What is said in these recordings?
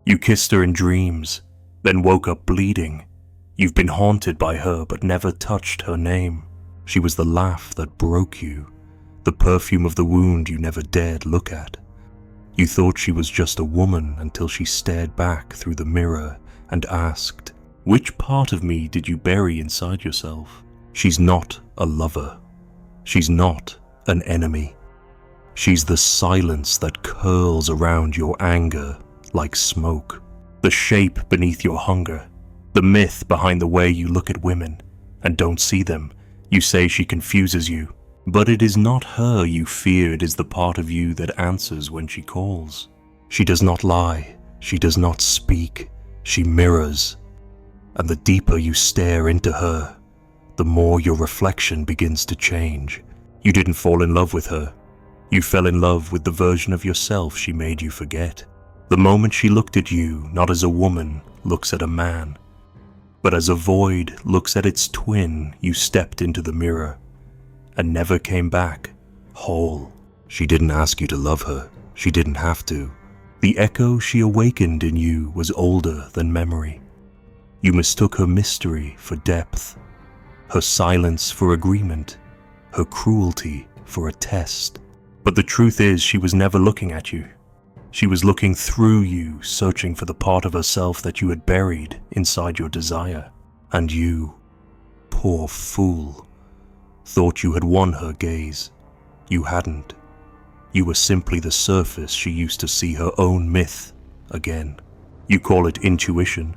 You kissed her in dreams, then woke up bleeding. You've been haunted by her but never touched her name. She was the laugh that broke you, the perfume of the wound you never dared look at. You thought she was just a woman until she stared back through the mirror and asked, "Which part of me did you bury inside yourself?" She's not a lover. She's not an enemy. She's the silence that curls around your anger like smoke, the shape beneath your hunger, the myth behind the way you look at women and don't see them. You say she confuses you, but it is not her you fear, it is the part of you that answers when she calls. She does not lie, she does not speak, she mirrors. And the deeper you stare into her, the more your reflection begins to change. You didn't fall in love with her. You fell in love with the version of yourself she made you forget. The moment she looked at you, not as a woman looks at a man, but as a void looks at its twin, you stepped into the mirror and never came back whole. She didn't ask you to love her. She didn't have to. The echo she awakened in you was older than memory. You mistook her mystery for depth, her silence for agreement, her cruelty for a test. But the truth is, she was never looking at you. She was looking through you, searching for the part of herself that you had buried inside your desire. And you, poor fool, thought you had won her gaze. You hadn't. You were simply the surface she used to see her own myth again. You call it intuition.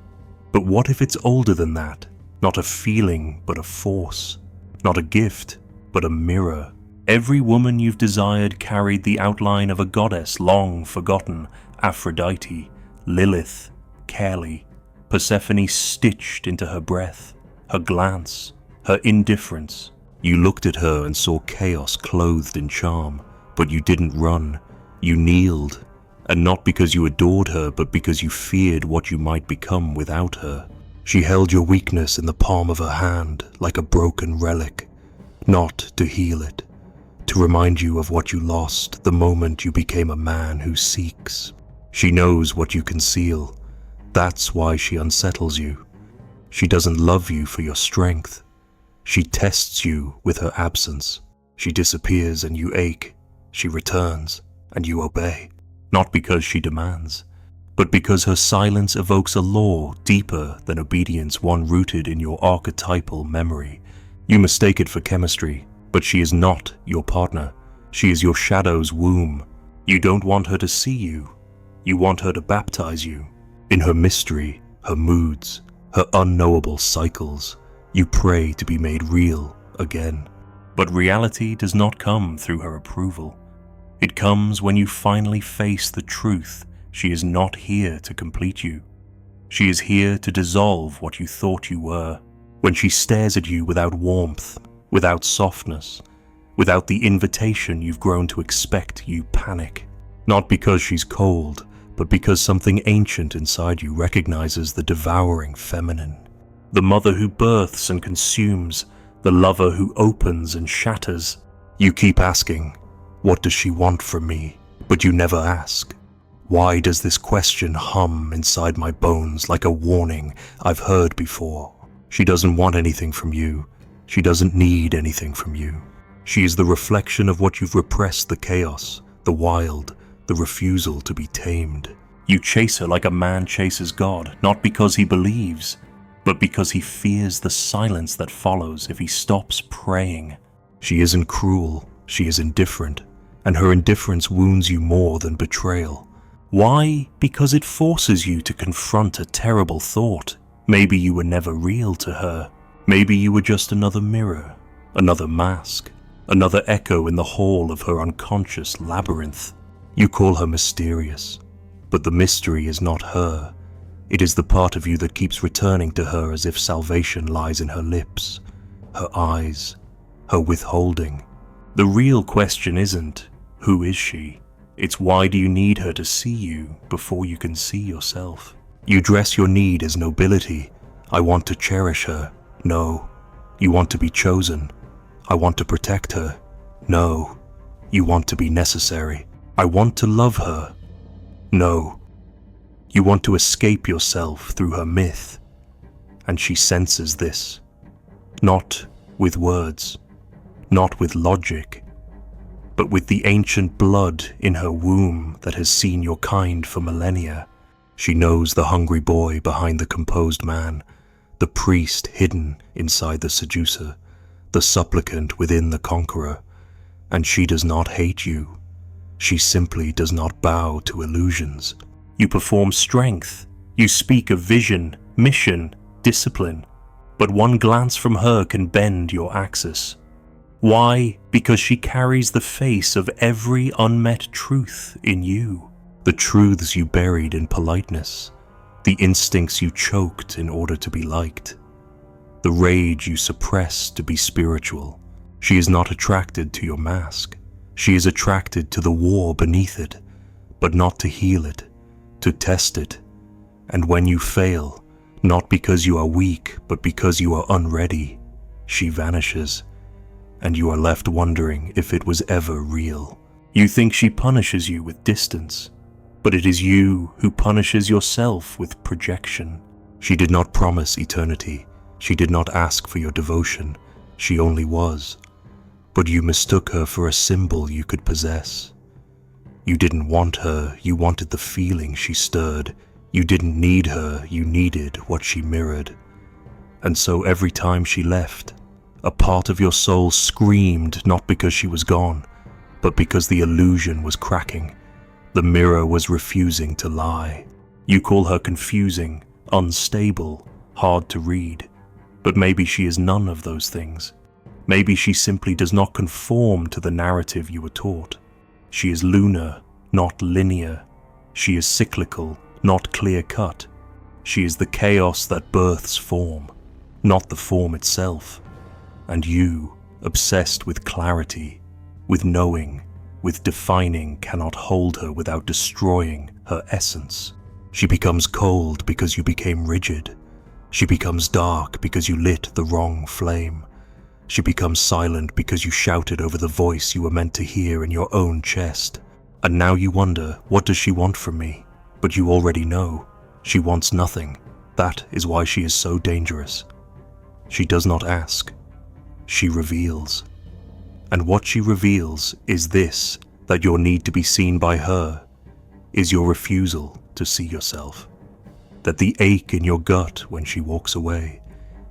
But what if it's older than that? Not a feeling, but a force. Not a gift, but a mirror. Every woman you've desired carried the outline of a goddess long forgotten. Aphrodite, Lilith, Kali, Persephone stitched into her breath, her glance, her indifference. You looked at her and saw chaos clothed in charm, but you didn't run. You kneeled, and not because you adored her, but because you feared what you might become without her. She held your weakness in the palm of her hand like a broken relic, not to heal it, to remind you of what you lost the moment you became a man who seeks. She knows what you conceal. That's why she unsettles you. She doesn't love you for your strength. She tests you with her absence. She disappears and you ache. She returns and you obey. Not because she demands, but because her silence evokes a law deeper than obedience, one rooted in your archetypal memory. You mistake it for chemistry, but she is not your partner. She is your shadow's womb. You don't want her to see you. You want her to baptize you. In her mystery, her moods, her unknowable cycles, you pray to be made real again. But reality does not come through her approval. It comes when you finally face the truth. She is not here to complete you. She is here to dissolve what you thought you were. When she stares at you without warmth, without softness, without the invitation you've grown to expect, you panic. Not because she's cold, but because something ancient inside you recognizes the devouring feminine. The mother who births and consumes, the lover who opens and shatters. You keep asking, what does she want from me? But you never ask. Why does this question hum inside my bones like a warning I've heard before? She doesn't want anything from you. She doesn't need anything from you. She is the reflection of what you've repressed, the chaos, the wild, the refusal to be tamed. You chase her like a man chases God, not because he believes, but because he fears the silence that follows if he stops praying. She isn't cruel, she is indifferent, and her indifference wounds you more than betrayal. Why? Because it forces you to confront a terrible thought. Maybe you were never real to her. Maybe you were just another mirror, another mask, another echo in the hall of her unconscious labyrinth. You call her mysterious, but the mystery is not her. It is the part of you that keeps returning to her as if salvation lies in her lips, her eyes, her withholding. The real question isn't, who is she? It's why do you need her to see you before you can see yourself? You dress your need as nobility. I want to cherish her. No. You want to be chosen. I want to protect her. No. You want to be necessary. I want to love her. No. You want to escape yourself through her myth, and she senses this, not with words, not with logic, but with the ancient blood in her womb that has seen your kind for millennia. She knows the hungry boy behind the composed man, the priest hidden inside the seducer, the supplicant within the conqueror, and she does not hate you. She simply does not bow to illusions. You perform strength, you speak of vision, mission, discipline, but one glance from her can bend your axis. Why? Because she carries the face of every unmet truth in you. The truths you buried in politeness, the instincts you choked in order to be liked, the rage you suppressed to be spiritual. She is not attracted to your mask. She is attracted to the war beneath it, but not to heal it, to test it. And when you fail, not because you are weak, but because you are unready, she vanishes, and you are left wondering if it was ever real. You think she punishes you with distance, but it is you who punishes yourself with projection. She did not promise eternity. She did not ask for your devotion. She only was. But you mistook her for a symbol you could possess. You didn't want her, you wanted the feeling she stirred. You didn't need her, you needed what she mirrored. And so every time she left, a part of your soul screamed, not because she was gone, but because the illusion was cracking. The mirror was refusing to lie. You call her confusing, unstable, hard to read. But maybe she is none of those things. Maybe she simply does not conform to the narrative you were taught. She is lunar, not linear. She is cyclical, not clear-cut. She is the chaos that births form, not the form itself. And you, obsessed with clarity, with knowing, with defining, cannot hold her without destroying her essence. She becomes cold because you became rigid. She becomes dark because you lit the wrong flame. She becomes silent because you shouted over the voice you were meant to hear in your own chest. And now you wonder, what does she want from me? But you already know. She wants nothing. That is why she is so dangerous. She does not ask. She reveals. And what she reveals is this, that your need to be seen by her is your refusal to see yourself. That the ache in your gut when she walks away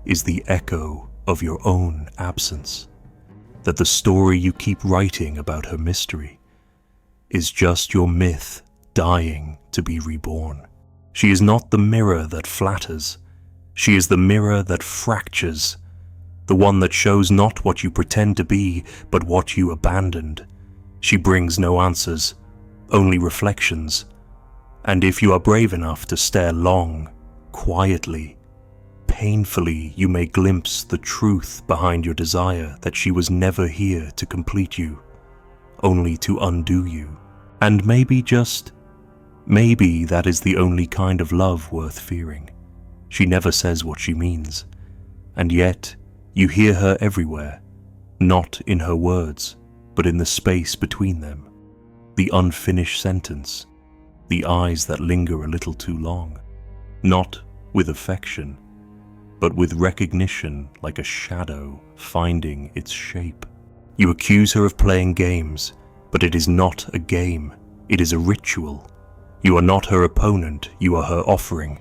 is the echo of your own absence. That the story you keep writing about her mystery is just your myth dying to be reborn. She is not the mirror that flatters. She is the mirror that fractures. The one that shows not what you pretend to be, but what you abandoned. She brings no answers, only reflections. And if you are brave enough to stare long, quietly, painfully, you may glimpse the truth behind your desire that she was never here to complete you, only to undo you. And maybe that is the only kind of love worth fearing. She never says what she means, and yet you hear her everywhere, not in her words, but in the space between them, the unfinished sentence, the eyes that linger a little too long, not with affection, but with recognition, like a shadow finding its shape. You accuse her of playing games, but it is not a game, it is a ritual. You are not her opponent, you are her offering,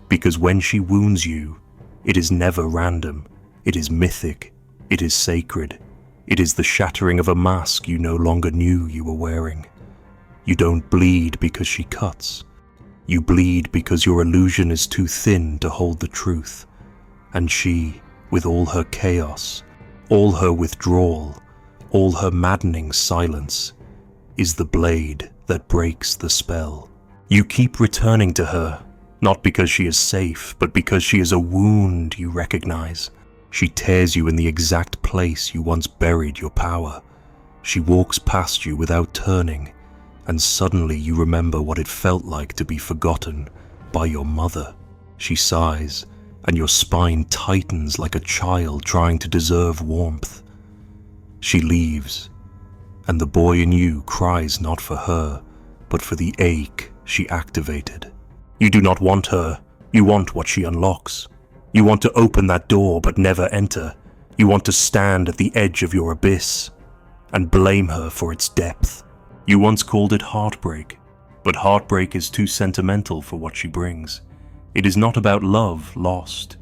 because when she wounds you, it is never random. It is mythic, it is sacred, it is the shattering of a mask you no longer knew you were wearing. You don't bleed because she cuts. You bleed because your illusion is too thin to hold the truth. And she, with all her chaos, all her withdrawal, all her maddening silence, is the blade that breaks the spell. You keep returning to her, not because she is safe, but because she is a wound you recognize. She tears you in the exact place you once buried your power. She walks past you without turning, and suddenly you remember what it felt like to be forgotten by your mother. She sighs, and your spine tightens like a child trying to deserve warmth. She leaves, and the boy in you cries not for her, but for the ache she activated. You do not want her, you want what she unlocks. You want to open that door but never enter. You want to stand at the edge of your abyss and blame her for its depth. You once called it heartbreak, but heartbreak is too sentimental for what she brings. It is not about love lost.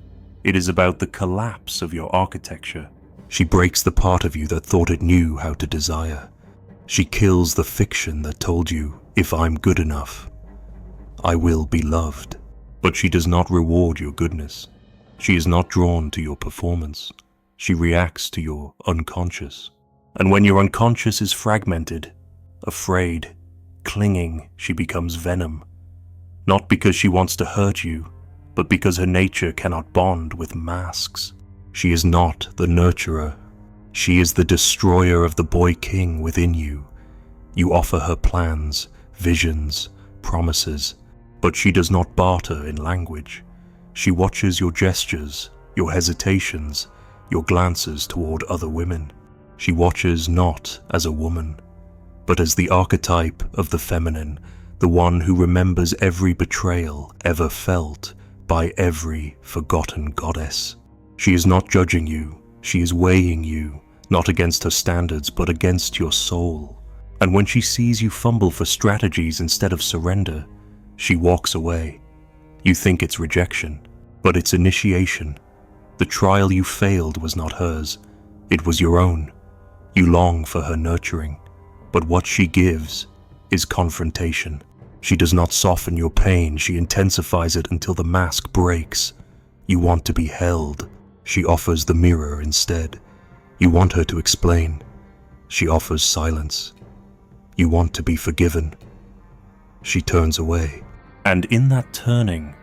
It is about the collapse of your architecture. She breaks the part of you that thought it knew how to desire. She kills the fiction that told you, if I'm good enough, I will be loved. But she does not reward your goodness. She is not drawn to your performance. She reacts to your unconscious. And when your unconscious is fragmented, afraid, clinging, she becomes venom. Not because she wants to hurt you, but because her nature cannot bond with masks. She is not the nurturer. She is the destroyer of the boy king within you. You offer her plans, visions, promises, but she does not barter in language. She watches your gestures, your hesitations, your glances toward other women. She watches not as a woman, but as the archetype of the feminine, the one who remembers every betrayal ever felt by every forgotten goddess. She is not judging you, she is weighing you, not against her standards, but against your soul. And when she sees you fumble for strategies instead of surrender, she walks away. You think it's rejection, but it's initiation. The trial you failed was not hers, it was your own. You long for her nurturing, but what she gives is confrontation. She does not soften your pain, she intensifies it until the mask breaks. You want to be held. She offers the mirror instead. You want her to explain. She offers silence. You want to be forgiven. She turns away. And in that turning,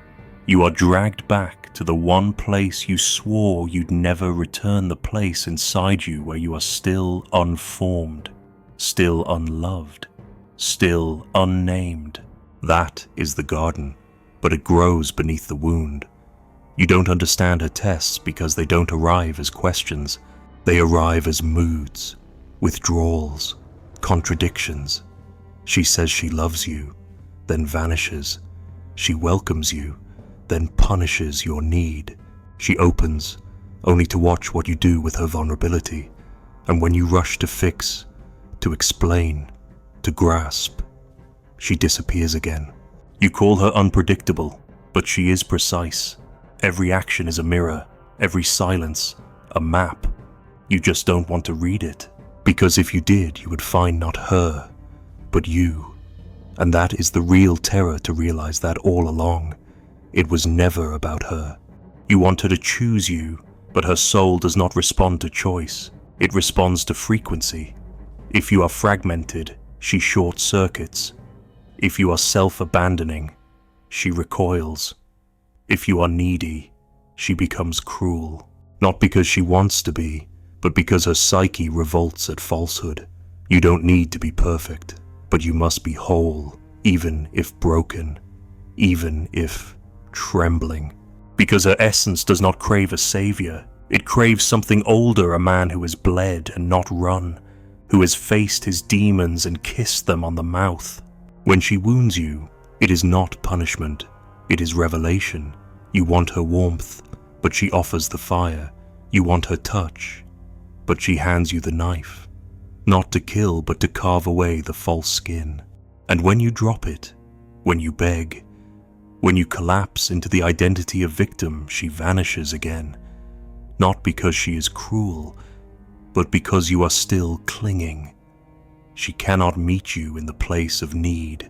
you are dragged back to the one place you swore you'd never return, the place inside you where you are still unformed, still unloved, still unnamed. That is the garden, but it grows beneath the wound. You don't understand her tests because they don't arrive as questions. They arrive as moods, withdrawals, contradictions. She says she loves you, then vanishes. She welcomes you, then punishes your need. She opens, only to watch what you do with her vulnerability. And when you rush to fix, to explain, to grasp, she disappears again. You call her unpredictable, but she is precise. Every action is a mirror, every silence, a map. You just don't want to read it, because if you did, you would find not her, but you. And that is the real terror, to realize that all along, it was never about her. You want her to choose you, but her soul does not respond to choice. It responds to frequency. If you are fragmented, she short circuits. If you are self-abandoning, she recoils. If you are needy, she becomes cruel. Not because she wants to be, but because her psyche revolts at falsehood. You don't need to be perfect, but you must be whole, even if broken, even if trembling. Because her essence does not crave a savior. It craves something older, a man who has bled and not run, who has faced his demons and kissed them on the mouth. When she wounds you, it is not punishment, it is revelation. You want her warmth, but she offers the fire. You want her touch, but she hands you the knife. Not to kill, but to carve away the false skin. And when you drop it, when you beg, when you collapse into the identity of victim, she vanishes again. Not because she is cruel, but because you are still clinging. She cannot meet you in the place of need,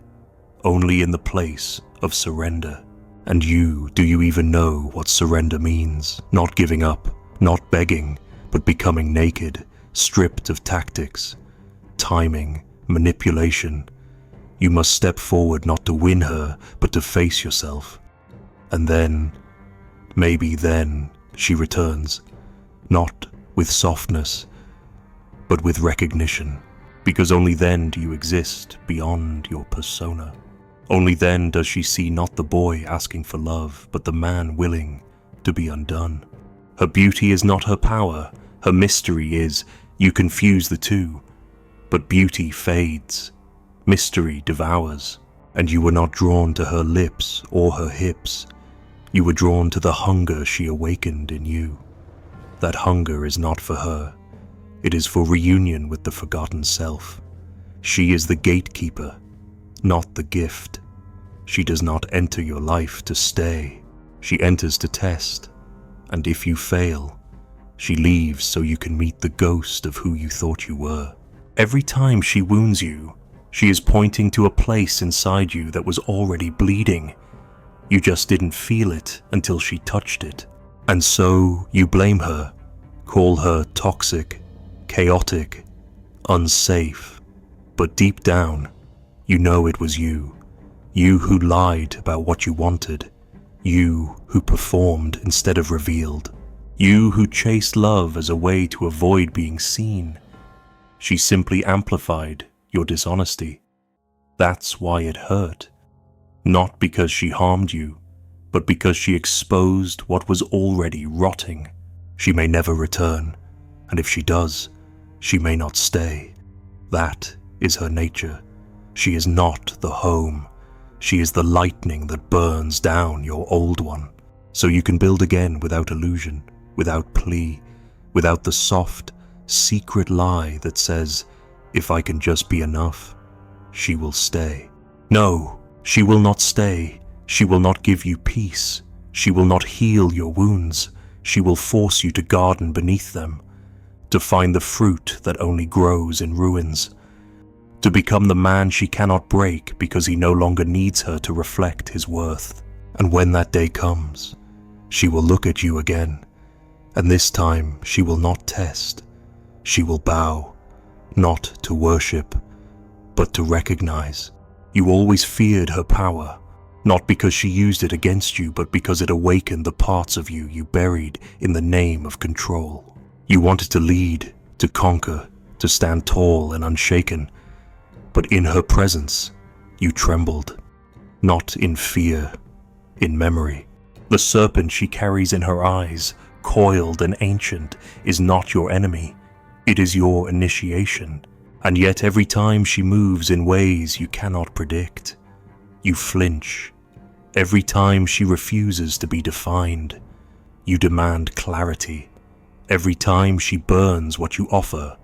only in the place of surrender. And do you even know what surrender means? Not giving up, not begging, but becoming naked, stripped of tactics, timing, manipulation. You must step forward not to win her, but to face yourself. And then, maybe then, she returns, not with softness, but with recognition, because only then do you exist beyond your persona. Only then does she see not the boy asking for love, but the man willing to be undone. Her beauty is not her power, her mystery is. You confuse the two, but beauty fades, mystery devours. And you were not drawn to her lips or her hips. You were drawn to the hunger she awakened in you. That hunger is not for her. It is for reunion with the forgotten self. She is the gatekeeper, not the gift. She does not enter your life to stay. She enters to test. And if you fail, she leaves so you can meet the ghost of who you thought you were. Every time she wounds you, she is pointing to a place inside you that was already bleeding. You just didn't feel it until she touched it. And so you blame her, call her toxic, chaotic, unsafe. But deep down, you know it was you. You who lied about what you wanted. You who performed instead of revealed. You who chased love as a way to avoid being seen. She simply amplified your dishonesty. That's why it hurt. Not because she harmed you, but because she exposed what was already rotting. She may never return, and if she does, she may not stay. That is her nature. She is not the home. She is the lightning that burns down your old one, so you can build again without illusion, without plea, without the soft, secret lie that says, if I can just be enough, she will stay. No, she will not stay. She will not give you peace. She will not heal your wounds. She will force you to garden beneath them, to find the fruit that only grows in ruins, to become the man she cannot break because he no longer needs her to reflect his worth. And when that day comes, she will look at you again, and this time she will not test. She will bow, not to worship, but to recognize. You always feared her power, not because she used it against you, but because it awakened the parts of you you buried in the name of control. You wanted to lead, to conquer, to stand tall and unshaken, but in her presence, you trembled, not in fear, in memory. The serpent she carries in her eyes, coiled and ancient, is not your enemy. It is your initiation. And yet every time she moves in ways you cannot predict, you flinch. Every time she refuses to be defined, you demand clarity. Every time she burns what you offer,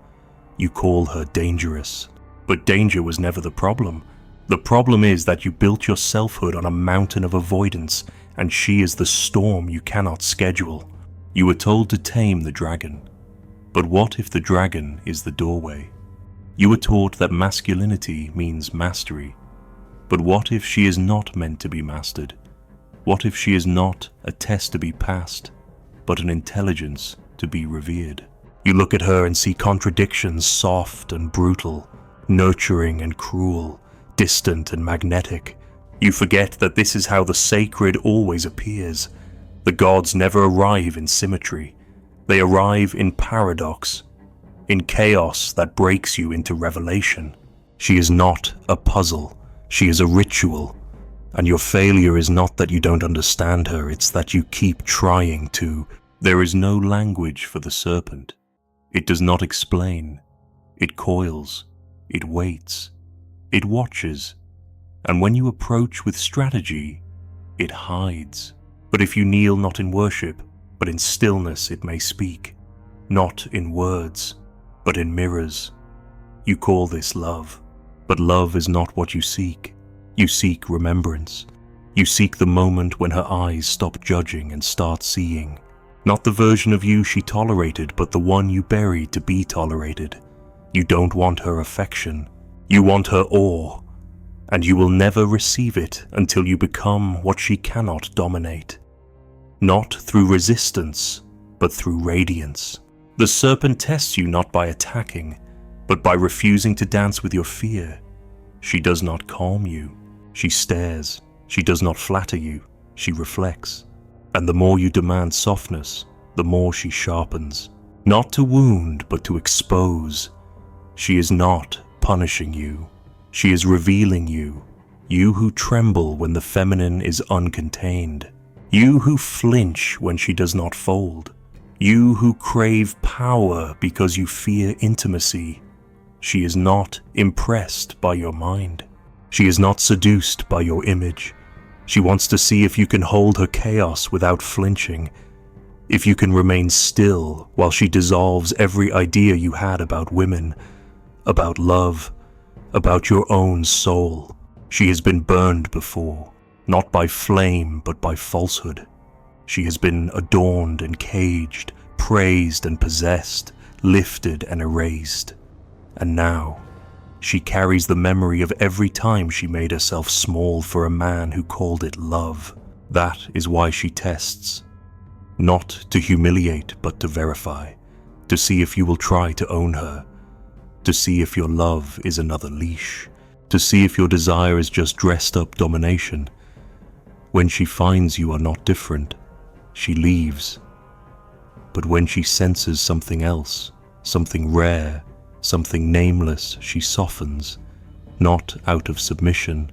you call her dangerous. But danger was never the problem. The problem is that you built your selfhood on a mountain of avoidance, and she is the storm you cannot schedule. You were told to tame the dragon. But what if the dragon is the doorway? You were taught that masculinity means mastery. But what if she is not meant to be mastered? What if she is not a test to be passed, but an intelligence to be revered? You look at her and see contradictions, soft and brutal, nurturing and cruel, distant and magnetic. You forget that this is how the sacred always appears. The gods never arrive in symmetry. They arrive in paradox, in chaos that breaks you into revelation. She is not a puzzle. She is a ritual. And your failure is not that you don't understand her, it's that you keep trying to. There is no language for the serpent. It does not explain. It coils. It waits. It watches. And when you approach with strategy, it hides. But if you kneel not in worship, but in stillness, it may speak. Not in words, but in mirrors. You call this love. But love is not what you seek. You seek remembrance. You seek the moment when her eyes stop judging and start seeing. Not the version of you she tolerated, but the one you buried to be tolerated. You don't want her affection. You want her awe. And you will never receive it until you become what she cannot dominate. Not through resistance, but through radiance. The serpent tests you not by attacking, but by refusing to dance with your fear. She does not calm you. She stares. She does not flatter you. She reflects. And the more you demand softness, the more she sharpens. Not to wound, but to expose. She is not punishing you. She is revealing you. You who tremble when the feminine is uncontained. You who flinch when she does not fold. You who crave power because you fear intimacy. She is not impressed by your mind. She is not seduced by your image. She wants to see if you can hold her chaos without flinching, if you can remain still while she dissolves every idea you had about women, about love, about your own soul. She has been burned before, not by flame but by falsehood. She has been adorned and caged, praised and possessed, lifted and erased. And now, she carries the memory of every time she made herself small for a man who called it love. That is why she tests. Not to humiliate, but to verify, to see if you will try to own her, to see if your love is another leash, to see if your desire is just dressed up domination. When she finds you are not different, she leaves. But when she senses something else, something rare, something nameless, she softens, not out of submission,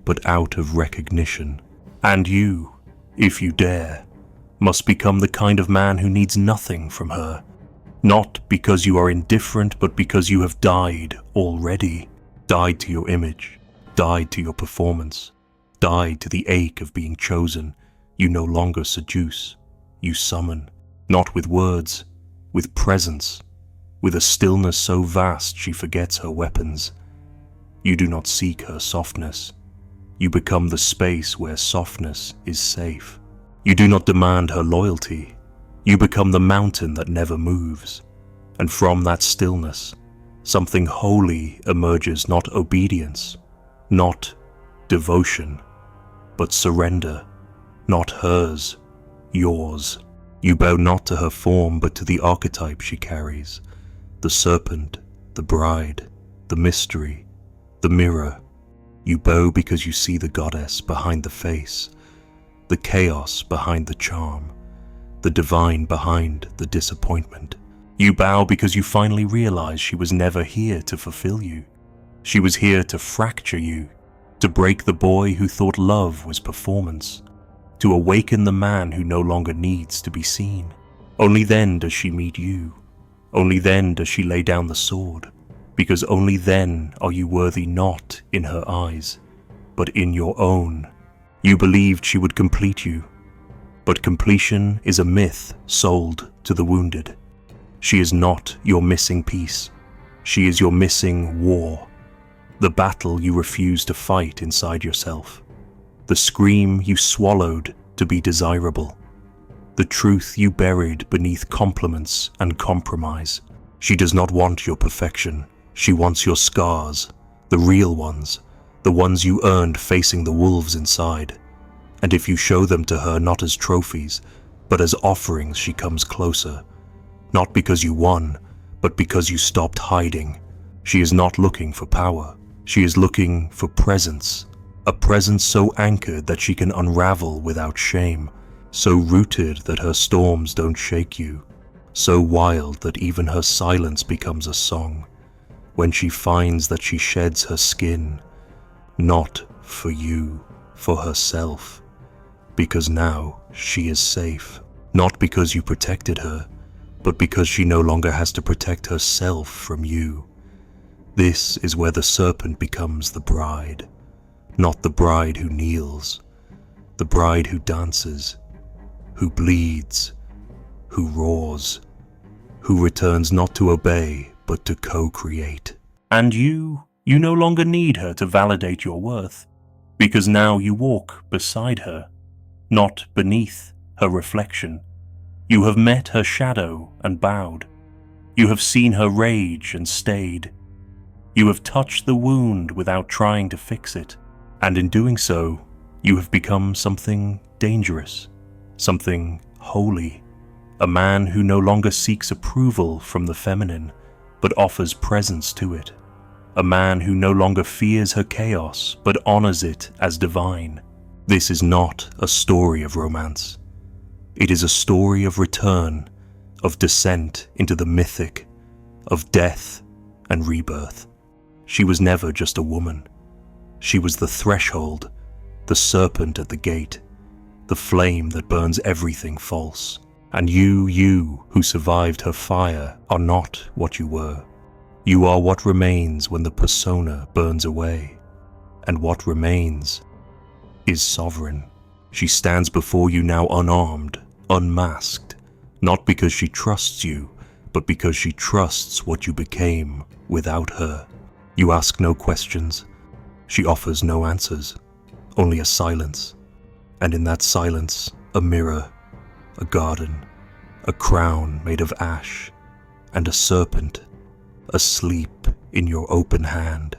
but out of recognition. And you, if you dare, must become the kind of man who needs nothing from her, not because you are indifferent, but because you have died already, died to your image, died to your performance, died to the ache of being chosen. You no longer seduce, you summon, not with words, with presence, with a stillness so vast she forgets her weapons. You do not seek her softness. You become the space where softness is safe. You do not demand her loyalty. You become the mountain that never moves. And from that stillness, something holy emerges, not obedience, not devotion, but surrender, not hers, yours. You bow not to her form, but to the archetype she carries, the serpent, the bride, the mystery, the mirror. You bow because you see the goddess behind the face, the chaos behind the charm, the divine behind the disappointment. You bow because you finally realize she was never here to fulfill you. She was here to fracture you, to break the boy who thought love was performance, to awaken the man who no longer needs to be seen. Only then does she meet you. Only then does she lay down the sword, because only then are you worthy not in her eyes, but in your own. You believed she would complete you, but completion is a myth sold to the wounded. She is not your missing piece. She is your missing war, the battle you refuse to fight inside yourself, the scream you swallowed to be desirable, the truth you buried beneath compliments and compromise. She does not want your perfection. She wants your scars, the real ones, the ones you earned facing the wolves inside. And if you show them to her not as trophies, but as offerings, she comes closer. Not because you won, but because you stopped hiding. She is not looking for power. She is looking for presence. A presence so anchored that she can unravel without shame, so rooted that her storms don't shake you, so wild that even her silence becomes a song. When she finds that she sheds her skin, not for you, for herself, because now she is safe, not because you protected her, but because she no longer has to protect herself from you. This is where the serpent becomes the bride, not the bride who kneels, the bride who dances, who bleeds, who roars, who returns not to obey, but to co-create. And you no longer need her to validate your worth, because now you walk beside her, not beneath her reflection. You have met her shadow and bowed. You have seen her rage and stayed. You have touched the wound without trying to fix it, and in doing so, you have become something dangerous, something holy, a man who no longer seeks approval from the feminine, but offers presence to it, a man who no longer fears her chaos, but honors it as divine. This is not a story of romance. It is a story of return, of descent into the mythic, of death and rebirth. She was never just a woman. She was the threshold, the serpent at the gate, the flame that burns everything false. And you who survived her fire are not what you were. You are what remains when the persona burns away. and what remains is sovereign. She stands before you now unarmed, unmasked, not because she trusts you, but because she trusts what you became without her. You ask no questions. She offers no answers, only a silence. And in that silence, a mirror, a garden, a crown made of ash, and a serpent asleep in your open hand.